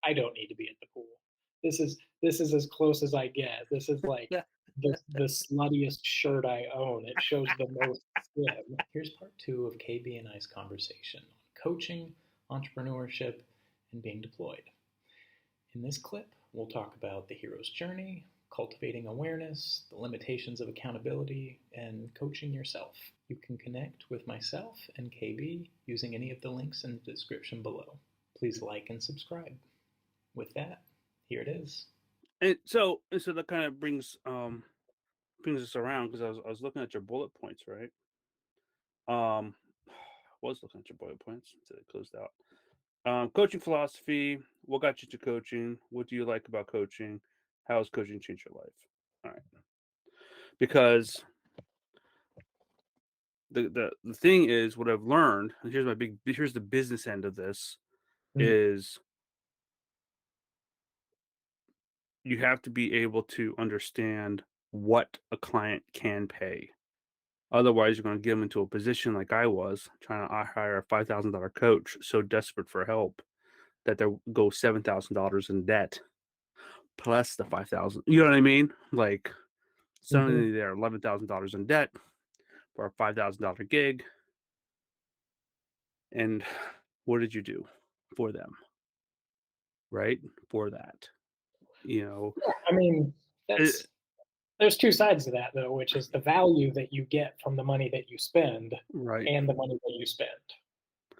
I don't need to be at the pool. This is as close as I get. This is like Yeah. the sluttiest shirt I own. It shows the most skin. Here's part two of KB and I's conversation on coaching, entrepreneurship, and being deployed. In this clip, we'll talk about the hero's journey, cultivating awareness, the limitations of accountability, and coaching yourself. You can connect with myself and KB using any of the links in the description below. Please like and subscribe. With that, here it is. And so that kind of brings us around because I was looking at your bullet points, right? Um, was looking at your bullet points until it closed out. Coaching philosophy. What got you to coaching? What do you like about coaching? How has coaching changed your life? All right, because the thing is, what I've learned, and here's the business end of this, Mm, is you have to be able to understand what a client can pay. Otherwise, you're going to get them into a position like I was trying to hire a $5,000 coach, so desperate for help that they'll go $7,000 in debt plus the 5,000. You know what I mean? Like mhm. suddenly they're $11,000 in debt for a $5,000 gig. And what did you do for them? Right? For that, you know, Yeah, I mean, it, there's 2 sides to that, though, which is the value that you get from the money that you spend right, and the money that you spend.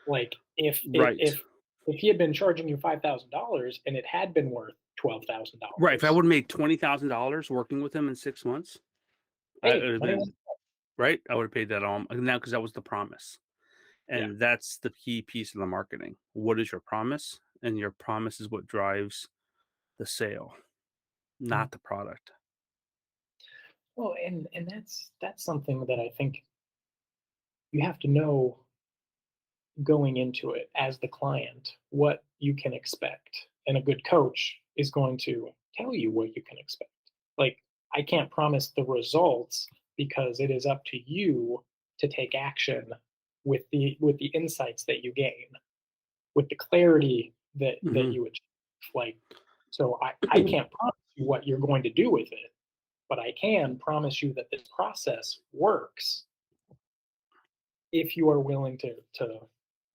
Like, right, if he had been charging you $5,000 and it had been worth right. If I $12,000, would have made $20,000 working with him in 6 months, I hey, would have money been was right. I would have paid that all now because that was the promise. yeah, And that's the key piece of the marketing. What is your promise? And your promise is what drives the sale, mhm. not the product. Well, and that's something that I think you have to know going into it as the client what you can expect. And a good coach is going to tell you what you can expect. Like, I can't promise the results because it is up to you to take action with the insights that you gain, with the clarity that Mhm. you achieve. Like, so I can't promise you what you're going to do with it, but I can promise you that this process works if you are willing to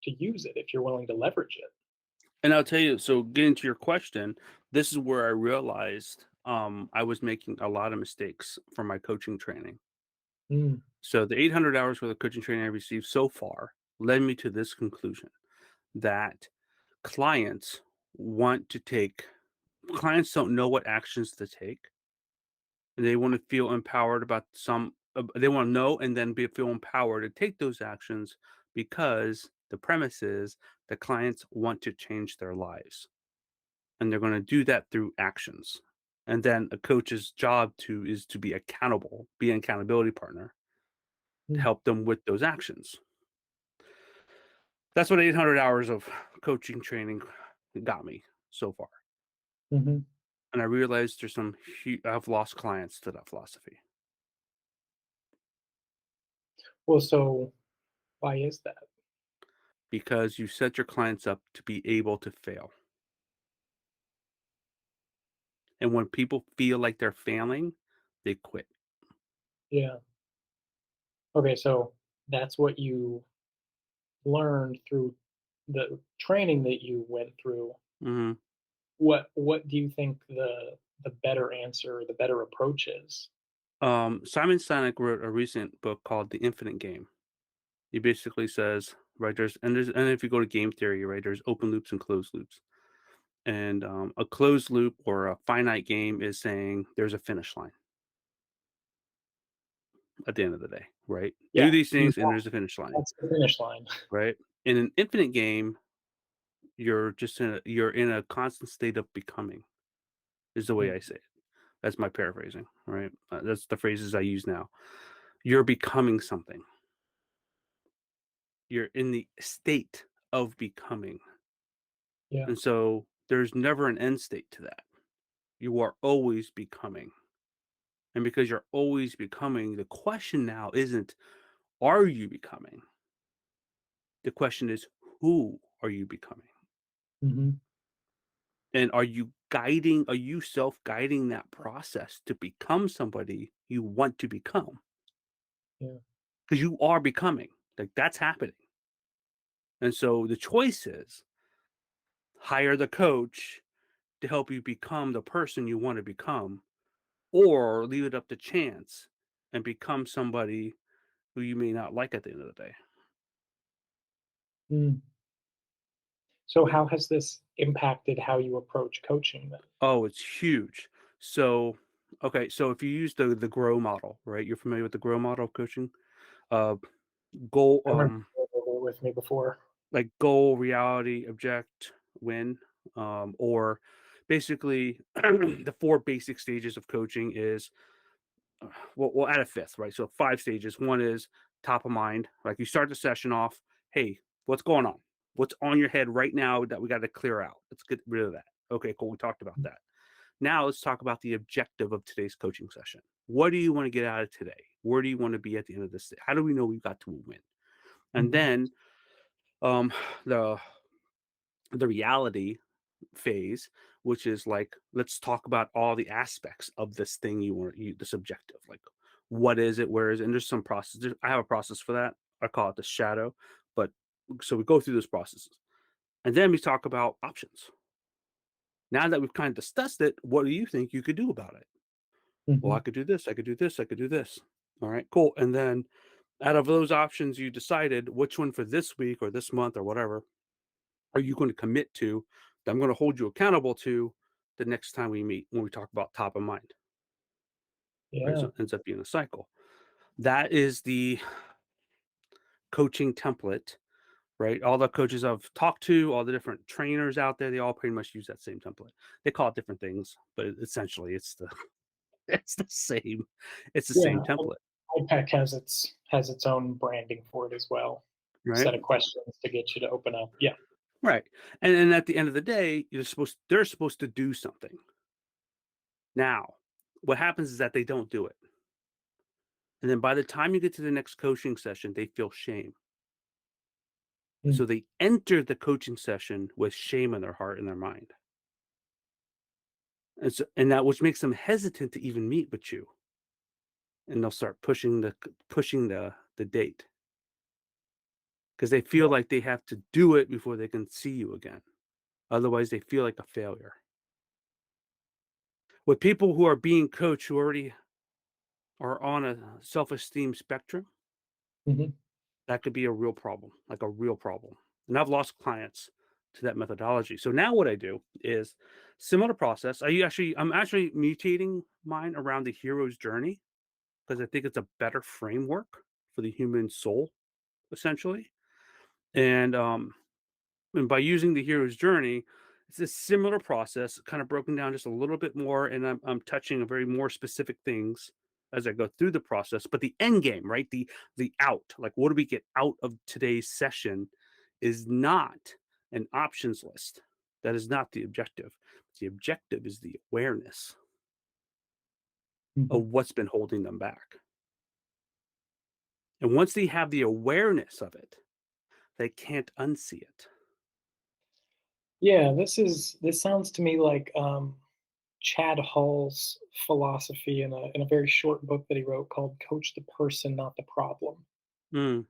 use it, if you're willing to leverage it. And I'll tell you, so getting to your question, this is where I realized I was making a lot of mistakes for my coaching training. Mm, So the 800 hours worth of coaching training I received so far led me to this conclusion that clients want to take clients don't know what actions to take. And they want to feel empowered about they want to know and then feel empowered to take those actions because the premise is the clients want to change their lives and they're going to do that through actions. And then a coach's job is to be accountable, be an accountability partner to mm, help them with those actions. That's what 800 hours of coaching training got me so far. mhm. And I realized I've lost clients to that philosophy Well, so why is that? because you set your clients up to be able to fail. And when people feel like they're failing, they quit. Yeah. Okay, so that's what you learned through the training that you went through. Mhm. What do you think the better answer, the better approach is? Simon Sinek wrote a recent book called The Infinite Game. He basically says, right, and if you go to game theory, right, there's open loops and closed loops. And a closed loop or a finite game is saying there's a finish line at the end of the day, right? Yeah, Do these you things and there's a finish line, that's the finish line. right? In an infinite game, you're in a constant state of becoming, is the way Mm, I say it. That's my paraphrasing, right? That's the phrases I use now. You're becoming something. You're in the state of becoming. yeah. And so there's never an end state to that. You are always becoming. And because you're always becoming, the question now isn't, are you becoming? The question is, who are you becoming? Mhm. And are you self-guiding that process to become somebody you want to become? Yeah. Because you are becoming, like, that's happening. And so the choice is hire the coach to help you become the person you want to become, or leave it up to chance and become somebody who you may not like at the end of the day. Mm. So how has this impacted how you approach coaching then? Oh, it's huge. So, okay, so if you use the grow model, right? You're familiar with the grow model of coaching? Uh, goal, I remember you went over it with me before. like goal, reality, object, win, or basically the four basic stages of coaching is we'll add a fifth, right? So five stages. One is top of mind, like you start the session off, hey, what's going on? What's on your head right now that we got to clear out? Let's get rid of that. Okay, cool. We talked about that. Now let's talk about the objective of today's coaching session. What do you want to get out of today? Where do you want to be at the end of this? How do we know we got to a win? And Mhm. then um, the the reality phase, which is like, let's talk about all the aspects of this thing this objective. Like, what is it? Where is it? And there's some process. I have a process for that. I call it the shadow. But so we go through those processes. And then we talk about options. Now that we've kind of discussed it, what do you think you could do about it? Well, I Mhm. could do this, I could do this, I could do this. All right, cool. And then out of those options, you decided which one for this week or this month or whatever are you going to commit to that I'm going to hold you accountable to the next time we meet when we talk about top of mind. Right. So Yeah. it ends up being a cycle. That is the coaching template, right? All the coaches I've talked to, all the different trainers out there, they all pretty much use that same template. They call it different things, but essentially it's the it's the same. It's the same Yeah. template, IPEC has its own branding for it as well. right? Set of questions to get you to open up. Yeah. Right. And then at the end of the day, they're supposed to do something. Now, what happens is that they don't do it. And then by the time you get to the next coaching session, they feel shame. And Mm. so they enter the coaching session with shame in their heart and their mind. And that which makes them hesitant to even meet with you. And they'll start pushing the date because they feel Yeah. like they have to do it before they can see you again. Otherwise, they feel like a failure. With people who are being coached who already are on a self-esteem spectrum, Mhm. that could be a real problem, like a real problem. And I've lost clients to that methodology. So now what I do is similar process. I'm actually mutating mine around the hero's journey because I think it's a better framework for the human soul, essentially. And and by using the hero's journey, it's a similar process, kind of broken down just a little bit more, and I'm touching a very more specific things as I go through the process. But the end game, right? The out, like what do we get out of today's session, is not an options list. That is not the objective. The objective is the awareness of Mhm. what's been holding them back. And once they have the awareness of it, they can't unsee it. Yeah, this sounds to me like Chad Hall's philosophy in a very short book that he wrote called "Coach the Person, Not the Problem." Mm,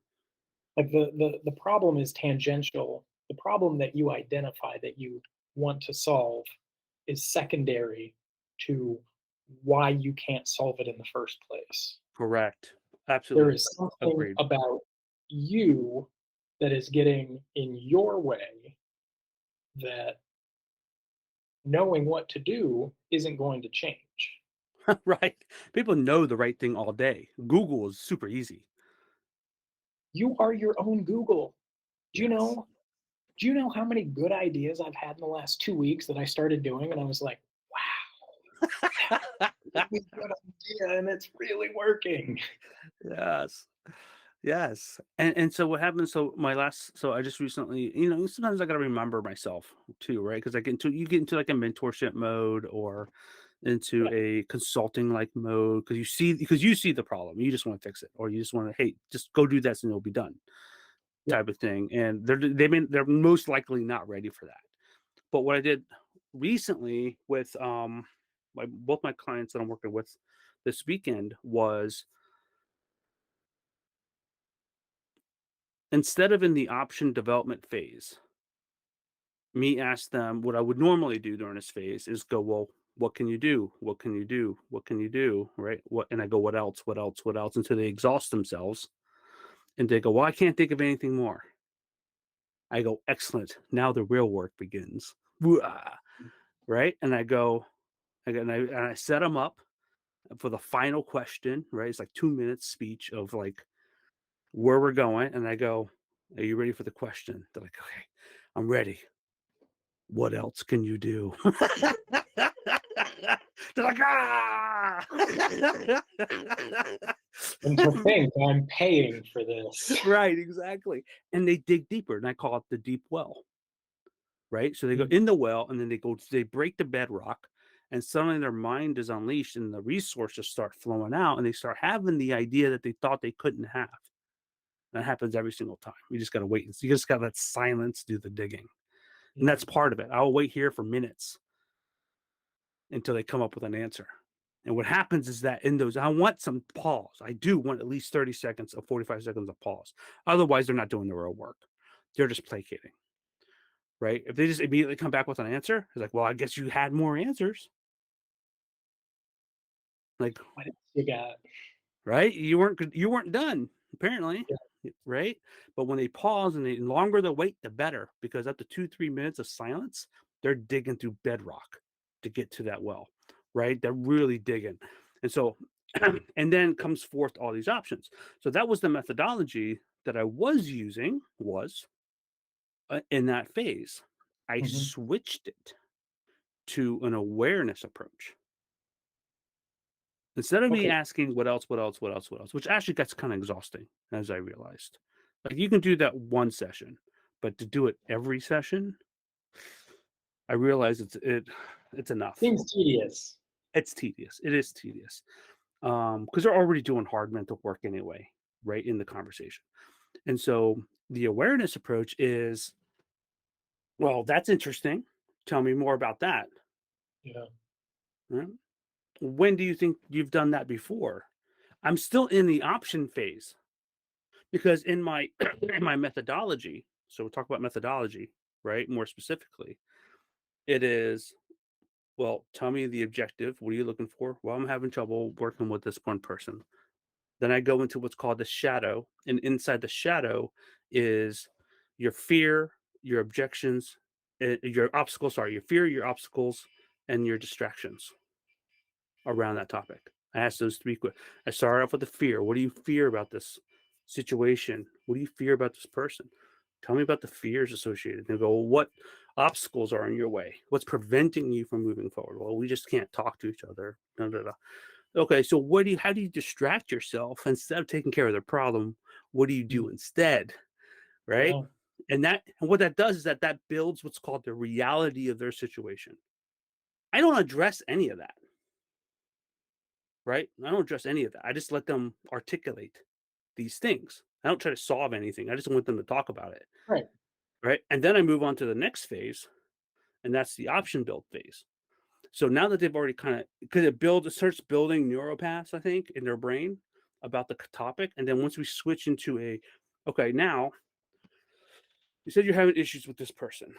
Like the problem is tangential. The problem that you identify that you want to solve is secondary to why you can't solve it in the first place. correct. There Absolutely is something agreed. about you that is getting in your way that knowing what to do isn't going to change. Right. People know the right thing all day. Google is super easy. You are your own Google. Do you Yes. know? Do you know how many good ideas I've had in the last 2 weeks that I started doing, and I was like, "Wow, that's a really good idea, and it's really working." Yes. Yes. And so what happened, so I just recently, sometimes I gotta remember myself too, right? Because you get into like a mentorship mode or into Yeah, a consulting like mode because you see the problem. You just want to fix it. Or you just want to, hey, just go do this and it'll be done yeah. type of thing. And they're most likely not ready for that. But what I did recently with both my clients that I'm working with this weekend was instead of in the option development phase, me ask them what I would normally do during this phase is go, well, what can you do? What can you do? What can you do? Right? What and I go, what else? What else? What else? Until they exhaust themselves and they go, well, I can't think of anything more. I go, excellent. Now the real work begins. Wah, right? And and I set them up for the final question, right? It's like 2 minutes speech of like where we're going. And I go, are you ready for the question? They're like, okay, I'm ready. What else can you do? They're like, ah! And to think I'm paying for this. Right, exactly. And they dig deeper, and I call it the deep well, right? So they go Mm. in the well, and then they break the bedrock, and suddenly their mind is unleashed, and the resources start flowing out, and they start having the idea that they thought they couldn't have. That happens every single time. You just got to wait. You just got to let silence do the digging. And Yeah. that's part of it. I'll wait here for minutes until they come up with an answer. And what happens is that in those, I want some pause. I do want at least 30 seconds or 45 seconds of pause. Otherwise, they're not doing the real work. They're just placating, right? If they just immediately come back with an answer, it's like, well, I guess you had more answers. Like, What else you got? right? You weren't done, apparently. Yeah. Right. But when they pause and the longer the wait, the better, because up to 2-3 minutes of silence, they're digging through bedrock to get to that well. Right. They're really digging. And so, and then comes forth all these options. So that was the methodology that I was using was in that phase. I Hmm. switched it to an awareness approach. Instead of me Okay. asking what else, what else, what else, what else, which actually gets kind of exhausting, as I realized. Like you can do that one session, but to do it every session, I realize it's enough. Seems tedious. It's tedious. It is tedious. Because they're already doing hard mental work anyway, right? In the conversation. And so the awareness approach is, well, that's interesting. Tell me more about that. Yeah. Right? When do you think you've done that before? I'm still in the option phase. Because in my in my methodology, so we'll talk about methodology, right? More specifically, it is, well, tell me the objective. What are you looking for? Well, I'm having trouble working with this one person. Then I go into what's called the shadow. And inside the shadow is your fear, your objections, your obstacles, sorry, your fear, your obstacles, and your distractions around that topic. I asked those three quick. I started off with the fear. What do you fear about this situation? What do you fear about this person? Tell me about the fears associated. They go, well, what obstacles are in your way? What's preventing you from moving forward? Well, we just can't talk to each other. Da, da, da. Okay, so how do you distract yourself instead of taking care of the problem? What do you Mm. do instead? Right? Yeah. And what that does is that builds what's called the reality of their situation. I don't address any of that. Right? I don't address any of that. I just let them articulate these things. I don't try to solve anything. I just want them to talk about it. Right. Right. And then I move on to the next phase, and that's the option build phase. So now that they've already kind of, because it starts building neuropaths, I think, in their brain about the topic. And then once we switch into okay, now you said you're having issues with this person.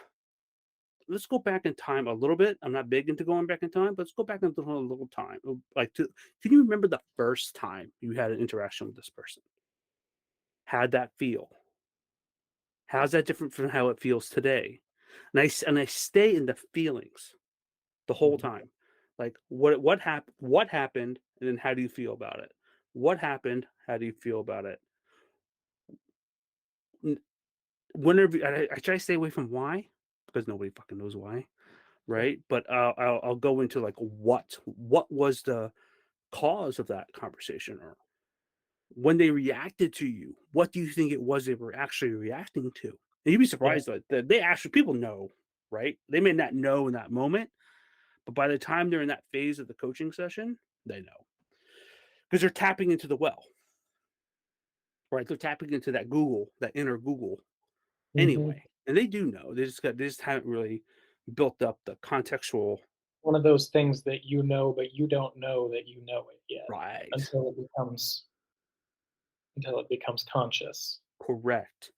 Let's go back in time a little bit. I'm not big into going back in time, but let's go back into a little time. Can you remember the first time you had an interaction with this person? How'd that feel? How's that different from how it feels today? And I stay in the feelings the whole Mhm. time. Like what happened, and then how do you feel about it? What happened? How do you feel about it? N- Whenever I try to stay away from why, because nobody fucking knows why, Right. right? But I'll go into like what was the cause of that conversation, or when they reacted to you, what do you think it was they were actually reacting to? And you'd be Yeah. surprised that they actually people know, right? They may not know in that moment, but by the time they're in that phase of the coaching session, they know because they're tapping into the well, right? They're tapping into that inner Google Hmm. anyway, and they do know. They just haven't really. built up the contextual One of those things that you know, but you don't know that you know it yet right. until it becomes conscious. Correct.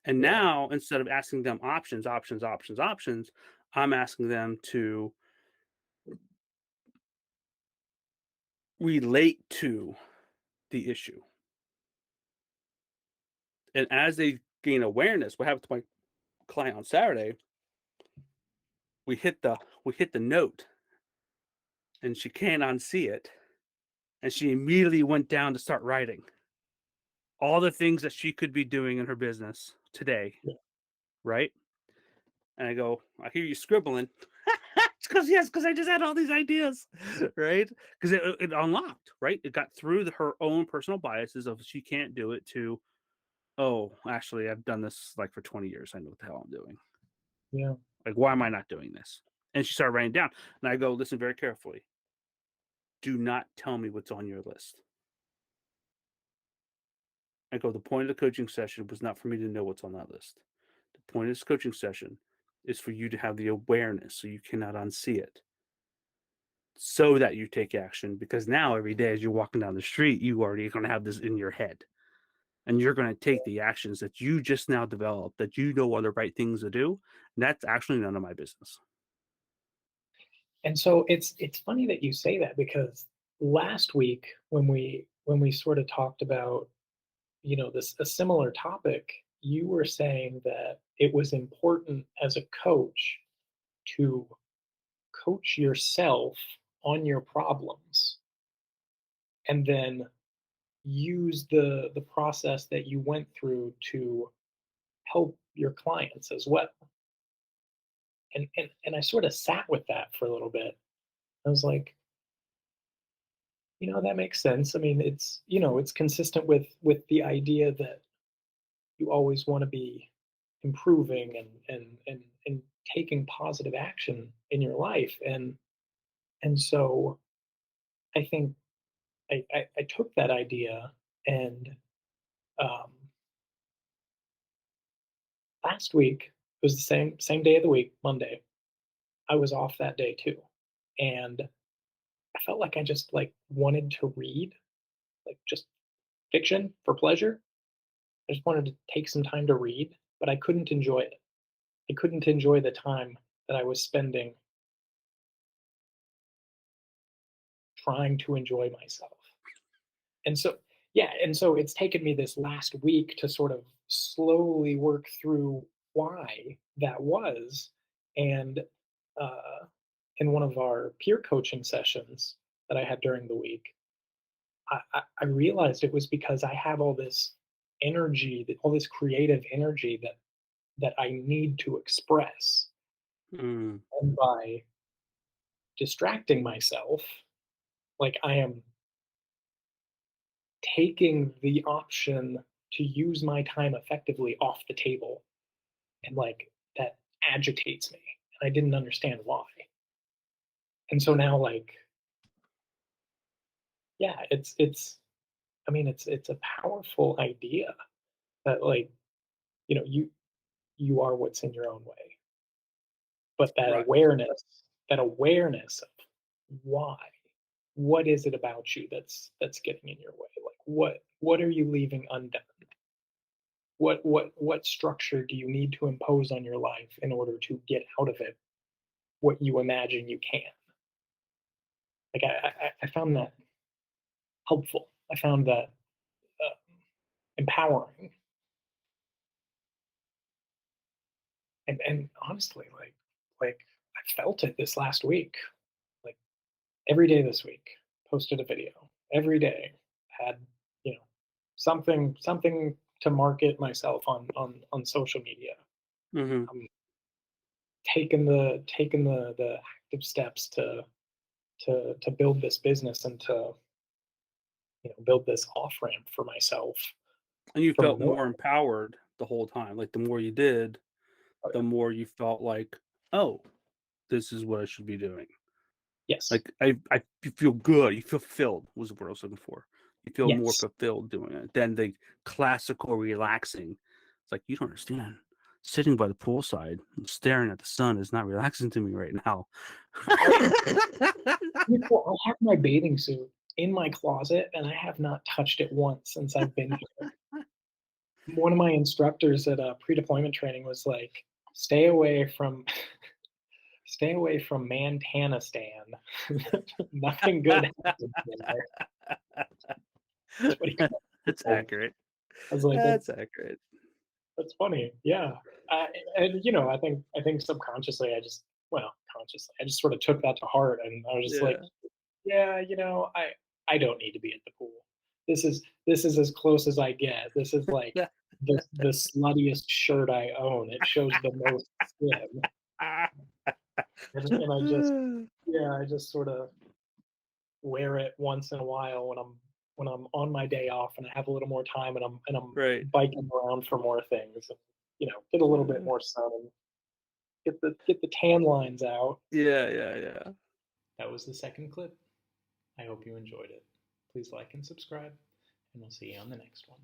And Yeah. now instead of asking them options, I'm asking them to relate to the issue. And as they gain awareness, what happened to my client on Saturday, we hit the note and she can't unsee it. And she immediately went down to start writing all the things that she could be doing in her business today, Yeah. right? And I go, I hear you scribbling. Because yes, because I just had all these ideas, right? Because it unlocked, right? It got through her own personal biases of she can't do it to, oh, actually, I've done this like for 20 years. I know what the hell I'm doing. Yeah. Like, why am I not doing this? And she started writing down. And I go, listen very carefully. Do not tell me what's on your list. I go, the point of the coaching session was not for me to know what's on that list. The point of this coaching session is for you to have the awareness so you cannot unsee it, so that you take action. Because now, every day as you're walking down the street, you already going to have this in your head. And you're going to take the actions that you just now developed that you know are the right things to do. And that's actually none of my business. And so it's funny that you say that because last week when we sort of talked about, this a similar topic, you were saying that it was important as a coach to coach yourself on your problems and then use the process that you went through to help your clients as well. And I sort of sat with that for a little bit. I was like, that makes sense. I mean, it's consistent with the idea that you always want to be improving and taking positive action in your life. And so I think I took that idea and um, last week it was the same day of the week, Monday. I was off that day too, and I felt like I just like wanted to read, like just fiction for pleasure. I just wanted to take some time to read, but I couldn't enjoy it. I couldn't enjoy the time that I was spending trying to enjoy myself. And so, yeah, and so it's taken me this last week to sort of slowly work through why that was. And uh, in one of our peer coaching sessions that I had during the week, I realized it was because I have all this energy, all this creative energy that I need to express. Mm, And by distracting myself, like I am taking the option to use my time effectively off the table, and like that agitates me and I didn't understand why. And so now, like, yeah, it's I mean it's a powerful idea that, like, you are what's in your own way, but right. that awareness of why, what is it about you that's getting in your way, like what are you leaving undone, what structure do you need to impose on your life in order to get out of it what you imagine you can. Like I found that helpful. I found that uh, empowering, and honestly, like I felt it this last week. Like every day this week, posted a video. Every day had something to market myself on social media. Hmm. I'm taking the active steps to build this business and to build this off ramp for myself And you for felt more. more empowered the whole time. Like the more you did, Oh, the yeah. more you felt like, oh, this is what I should be doing. Yes. Like I you feel good. You feel fulfilled was the word I was looking for. You feel more Yes. fulfilled doing it than the classical relaxing. It's like you don't understand. sitting by the poolside and staring at the sun is not relaxing to me right now. I have my bathing suit in my closet, and I have not touched it once since I've been here. One of my instructors at pre-deployment training was like, "Stay away from stay away from Mantanistan. Nothing good happens there." That's what he called That's it. accurate. I was like, That's accurate. That's funny. Yeah. And I think subconsciously consciously, I just sort of took that to heart, and I was just like, Yeah. yeah, I don't need to be at the pool. This is as close as I get. This is like the sluttiest shirt I own. It shows the most skin. And I just sort of wear it once in a while when I'm on my day off and I have a little more time, and I'm Right. biking around for more things, and get a little bit more sun and get the tan lines out. Yeah, yeah, yeah. That was the second clip. I hope you enjoyed it. Please like and subscribe, and we'll see you on the next one.